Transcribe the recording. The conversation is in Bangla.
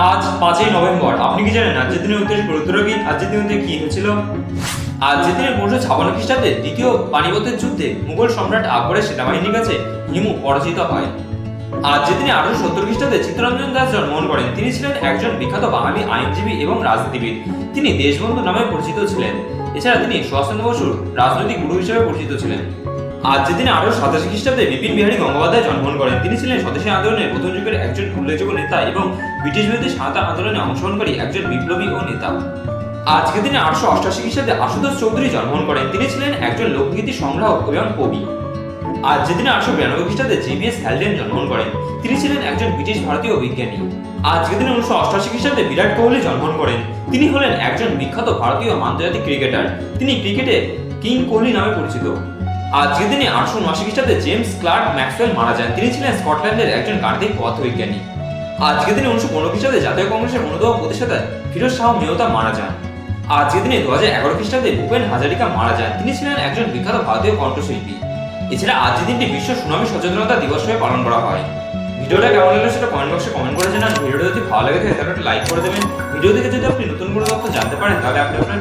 আজ 5ই নভেম্বর। আপনি কি জানেন আজকের দিনের উদ্দেশ্যে গুরুত্বটা কি? আজকের দিনে কি হয়েছিল? আজকের দিনে 1556 খ্রিস্টাব্দে দ্বিতীয় পানিপথের যুদ্ধে মুঘল সম্রাট আকবরের সেনাবাহিনীর কাছে হিমু পরাজিত হয়। আজকের দিনে 1870 খ্রিস্টাব্দে চিত্তরঞ্জন দাস জন্মগ্রহণ করেন। তিনি ছিলেন একজন বিখ্যাত বাঙালি আইনজীবী এবং রাজনীতিবিদ। তিনি দেশবন্ধু নামে পরিচিত ছিলেন। এছাড়া তিনি সুভাষচন্দ্র বসুর রাজনৈতিক গুরু হিসেবে পরিচিত ছিলেন। আজকের দিনে 1887 খ্রিস্টাব্দে বিপিন বিহারী গঙ্গোপাধ্যায় জন্মগ্রহণ করেন। তিনি ছিলেন স্বদেশী আন্দোলনের প্রথম যুগের একজন উল্লেখযোগ্য নেতা এবং ব্রিটিশ বিরোধী স্বাধীনতা আন্দোলনে অংশগ্রহণকারী একজন বিপ্লবী ও নেতা। আজকের দিনে 1888 খ্রিস্টাব্দে আশুতোষ চৌধুরী জন্মগ্রহণ করেন। তিনি ছিলেন একজন লোকগীতি সংগ্রাহক এবং কবি। আজকের দিনে 1892 খ্রিস্টাব্দে জেবিএস হ্যালডেন জন্মগ্রহণ করেন। তিনি ছিলেন একজন ব্রিটিশ ভারতীয় বিজ্ঞানী। আজকের দিনে 1988 খ্রিস্টাব্দে বিরাট কোহলি জন্মগ্রহণ করেন। তিনি হলেন একজন বিখ্যাত ভারতীয় আন্তর্জাতিক ক্রিকেটার। তিনি ক্রিকেটে কিং কোহলি নামে পরিচিত। আজকের দিনে 1879 খ্রিস্টাব্দে জেমস ক্লার্ক ম্যাক্সওয়েল মারা যান। তিনি ছিলেন স্কটল্যান্ডের একজন গাণিতিক পদার্থবিজ্ঞানী। আজকের দিনে 1915 খ্রিস্টাব্দে জাতীয় কংগ্রেসের অন্যতম প্রতিষ্ঠাতা ফিরোজ শাহ মেহতা মারা যান। আজকের দিনে 2011 খ্রিস্টাব্দে ভূপেন হাজারিকা মারা যান। তিনি ছিলেন একজন বিখ্যাত ভারতীয় কণ্ঠশিল্পী। এছাড়া আজকের দিনটি বিশ্ব সুনামি সচেতনতা দিবস হিসেবে পালন করা হয়। ভিডিওটা কেমন লাগলো সেটা কমেন্ট বক্সে কমেন্ট করে জানান। ভিডিওটা যদি ভালো লাগে তাহলে একটা লাইক করে দেবেন। ভিডিও থেকে যদি আপনি নতুন কোনো তথ্য জানতে পারেন তাহলে আপনি আপনার